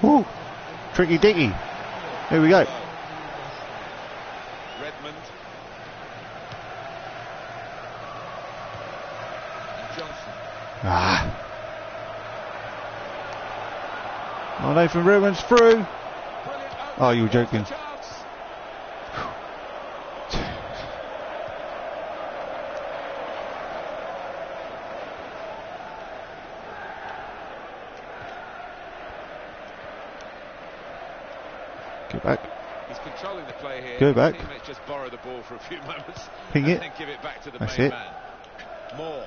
Woo! Tricky dicky. Here we go. Redmond. And Johnson. Ah. Oh, Nathan Redmond's through. Oh, you were joking. Go back. He's controlling the play here. Go back. Teammates just borrow the ball for a few moments. Ping and it. Then give it back to the That's main it. man. Moore.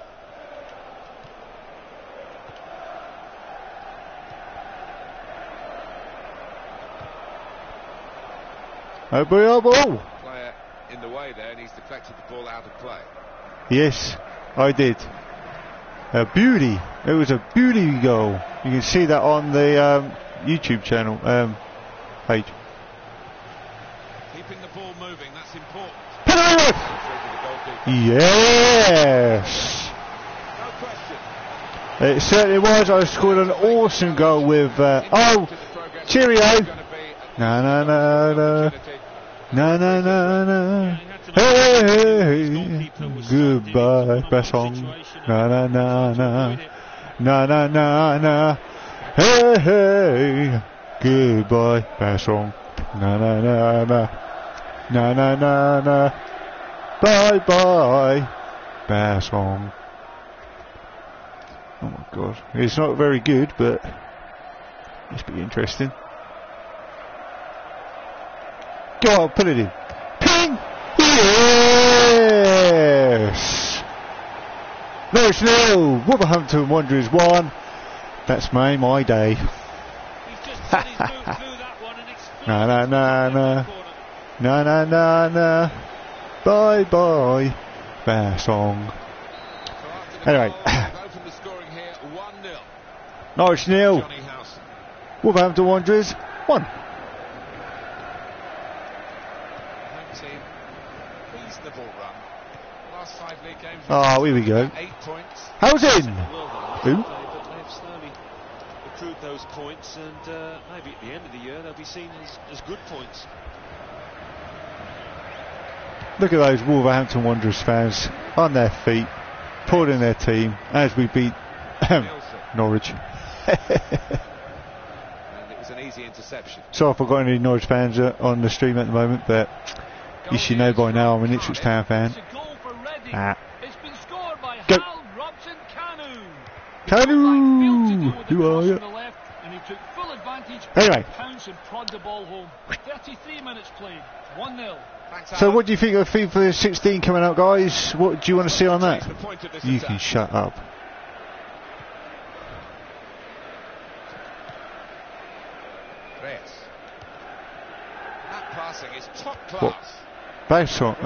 Oh boy, oh ball. Player in the way there, and he's deflected the ball out of play. Yes, I did. A beauty. It was a beauty goal. You can see that on the YouTube channel page. Keeping the ball moving, that's important. Penalty! Yes! No question. It certainly was. I scored an awesome goal with. Oh! Cheerio! Na na na na. Na na na na. Hey! Goodbye, Bassong. Na na na na. Na na na na. Hey! Hey! Goodbye, Bassong. Na na na na. Na na na na. Bye bye, Bassong. Oh my god. It's not very good, but it's pretty interesting. Go on, put it in. Ping! Yes! Norwich 0, Wolverhampton Wanderers 1. That's my day. Na na na na. Na na na na. Bye bye, Bassong. Anyway. Norwich 0, Wolverhampton Wanderers 1. Oh, here we go. 8 points. How's in? Who? But they've slowly accrued those points, and maybe at the end of the year they'll be seen as good points. Look at those Wolverhampton Wanderers fans on their feet, applauding their team as we beat Norwich. And it was an easy interception. So if I've got any Norwich fans on the stream at the moment, but you should know by now I'm an Ipswich Town fan. Ah. It's been scored by Go. Hal Robson-Kanu. Kanu! Who are you? And he took full advantage. Anyway. Pounce and prod the ball home. 33 minutes played. 1-0. So what do you think of FIFA 16 coming out, guys? What do you want to see on that? You can shut up. Reyes. That passing is top class. Bassong.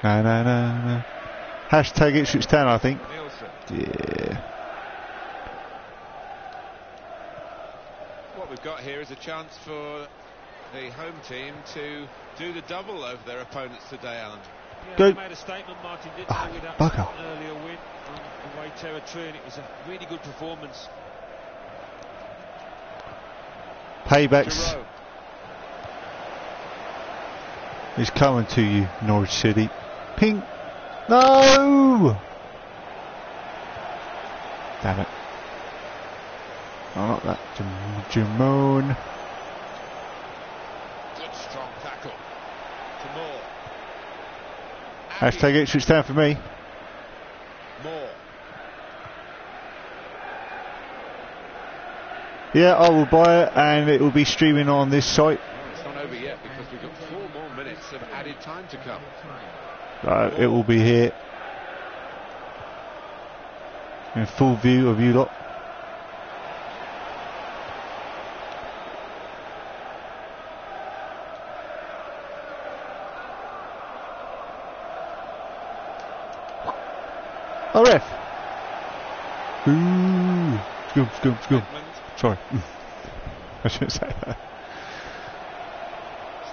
Na na na na. Hashtag Ipswich Town, I think. Yeah. What we've got here is a chance for the home team to do the double over their opponents today, Alan. Yeah, Go. they made a statement, Martin, didn't they, with that bugger. earlier win on away territory, and it was a really good performance. Paybacks Giroud. is coming to you, Norwich City. Ping. No! Damn it. Oh, not that. Jamone. Good strong tackle. To Moore. Hashtag Ipswich Town for me. Moore. Yeah, I will buy it and it will be streaming on this site. Well, it's not over yet because we've got 4 more minutes of added time to come. It will be here in full view of you lot. Oh, ref! Ooh! Scum. Sorry. I shouldn't say that.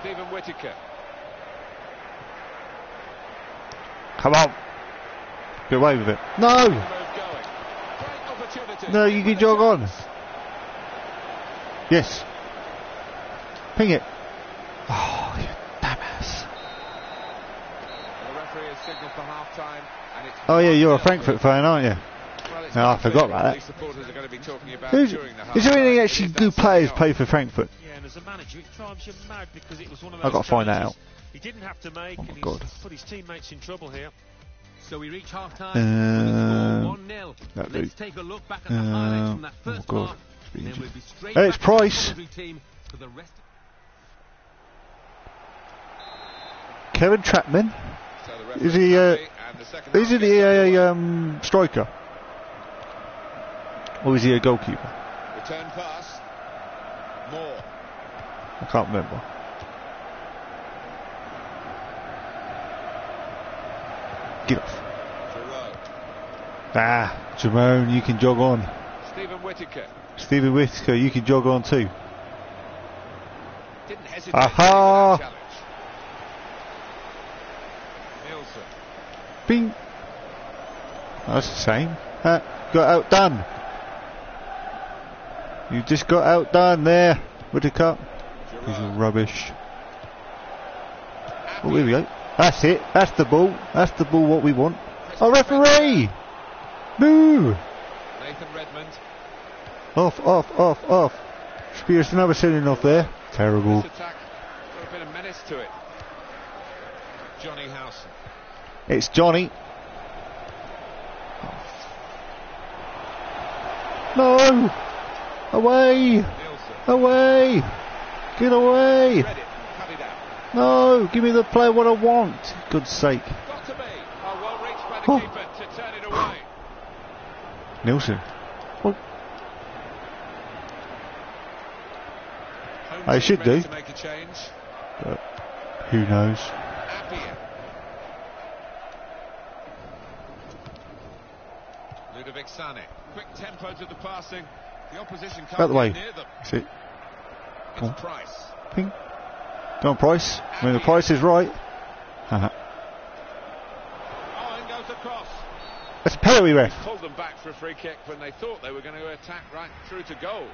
Stephen Whittaker. Come on! Get away with it. No! Great opportunity. No, you can jog on. Yes. Ping it. Oh, you damn ass. The referee has signalled for half-time, and it's... Oh yeah, you're a Frankfurt fan, aren't you? Well, it's No, I forgot about that. these supporters are going to be talking about Is during the there half-time. any actually good players play for Frankfurt? Yeah, and as a manager, it drives you mad because it was one of I've those got to find that challenges out. he didn't have to make, Oh and my God. he's put his teammates in trouble here. So we reach half-time with a score 1-0. that Let's do. take a look back at the highlights from that Oh first God. half. It's been Then injured. we'll be straight Hey, back it's to the Price. commentary team for the rest. Kevin Chapman. So the Is referee's he? happy, and the second half Isn't gets he underway. a striker? Or is he a goalkeeper? Return pass. Moore. I can't remember. Get off. Giroud. Ah, Jerome, you can jog on. Stephen Whittaker. Stevie Whittaker, you can jog on too. Didn't hesitate Aha. with that challenge. Nielsen. Bing. That's the same. Got outdone. You just got outdone there, Whittaker. He's Giroud. rubbish. Oh, here we go. That's it. That's the ball. That's the ball what we want. Oh, referee! Boo! Nathan Redmond. Off, off, off, off. Should be another sending off there. Terrible. This attack got a bit of menace to it. Johnny Howson. It's Johnny. No! Away! Nielsen. Away! Get away! Read it. Cut it out. No! Give me the play what I want. God's sake. Got to be. Oh, well reached by the Oh. keeper to turn it away. Nielsen. Oh, Home I team should ready do. to make a change. but who knows? Appiah. Ludovic Sané. Quick tempo to the passing. The opposition Out can't the way. get near them. That's it. It's Go on. Price. Ping. Go on, Price. When the price is right. Haha. Oh, in goes the cross. That's a penalty, ref. Pulled them back for a free kick when they thought they were going to attack right through to goal.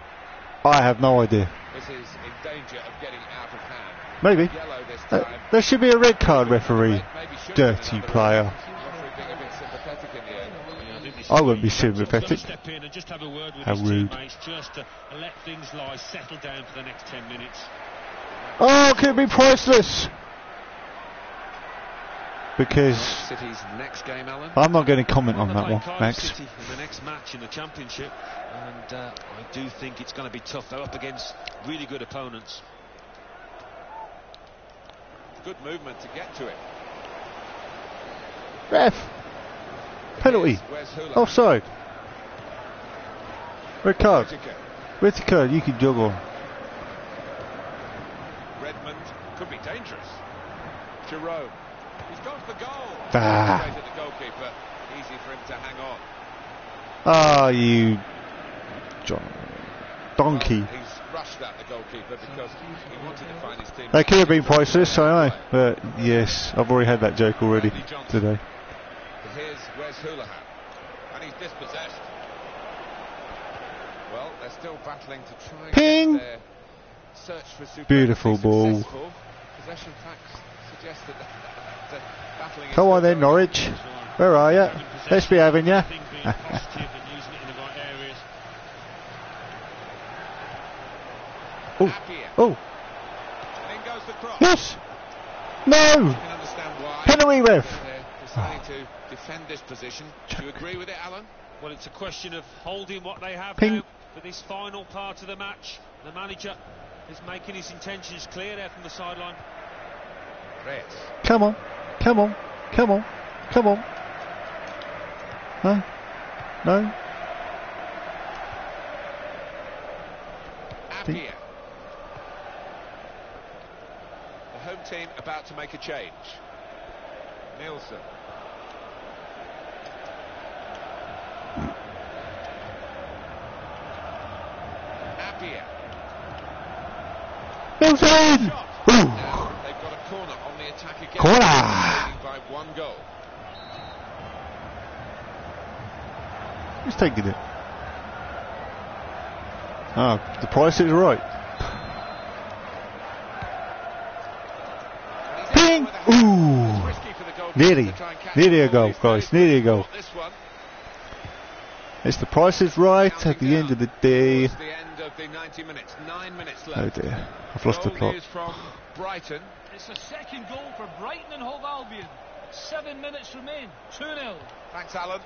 I have no idea. This is in danger of getting out of hand. Maybe. Yellow this time. There should be a red card, referee. Maybe should Dirty have another player. referee being a bit sympathetic in the end. Yeah, I think this I is wouldn't be He's got to sympathetic. step in and just have a word with How his rude. teammates, just to let things lie, settle down for the next 10 minutes. Oh, could it be priceless? Because City's next game, Alan. I'm not going to comment on They're that playing one, Cardiff Max. City in the next match in the Championship, and I do think it's going to be tough. They're up against really good opponents. Good movement to get to it. Ref. Penalty. Here's Wes Hula. Offside. Red card. Whittaker. Whittaker, you can jog on. Redmond could be dangerous. Jerome. He's gone for goal. Ah. Straight at the goalkeeper. Easy for him to hang on. Ah, you donkey. Well, he's rushed at the goalkeeper because he wanted to find his team. They could have been priceless, I know. But yes, I've already had that joke already today. Here's Wes Houlihan, and he's dispossessed. Well, they're still battling to try and Ping! get their search for supremacy Beautiful ball. successful. Possession facts suggest that they're battling. Come on then, Norwich. Where are you? Let's be having ya. Things being positive and using it in the right areas. Oh, Appiah. oh, In goes the cross. yes. No. You can understand why. Penalty, ref. They're deciding to defend this position. Do you agree with it, Alan? Well, it's a question of holding what they have Ping. now for this final part of the match. The manager is making his intentions clear there from the sideline. Reyes. Come on, come on, come on, come on. No, no. Appiah. The home team about to make a change. Nielsen. Appiah. Milton. Shot. Ooh. Now they've got a corner on the attack again. Corner. Leading by 1 goal. Who's taking it? Oh, the price is right. Ping! Ooh! Nearly a goal, guys. Nearly a goal. It's the price is right at the end of the day. Oh dear, I've lost the plot. It's the second goal for Brighton and Hove Albion. 7 minutes remain. 2-0. Thanks, Alan.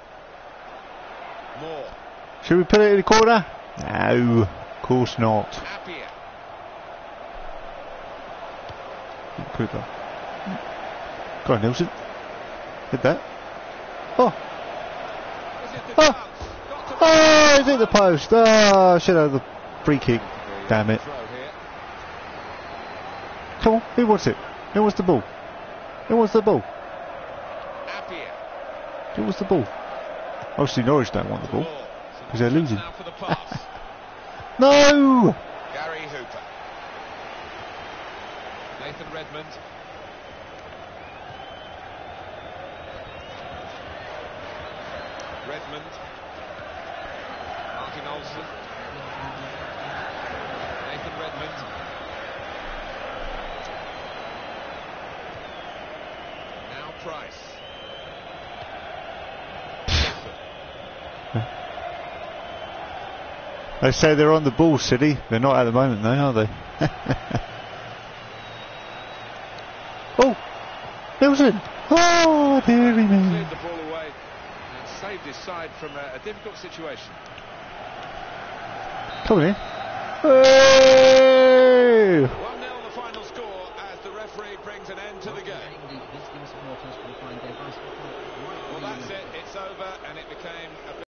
More. Should we put it in the corner? No, of course not. Appiah. Put it there. Go on, Nelson. Hit that. Oh! Oh! Oh, he's hit the post. Oh, I should have the free kick. Damn it. Come on, who wants it? Who wants the ball? Who wants the ball? Who wants the ball? Obviously Norwich don't want the ball because they're losing. No! Gary Hooper. Nathan Redmond. Redmond. Martin Olsen. Nathan Redmond. Now Price. They say they're on the ball, City. They're not at the moment, though, are they? Oh! Nelson! Oh, dearie me. Cleared the ball away and saved his side from a difficult situation. Come on in.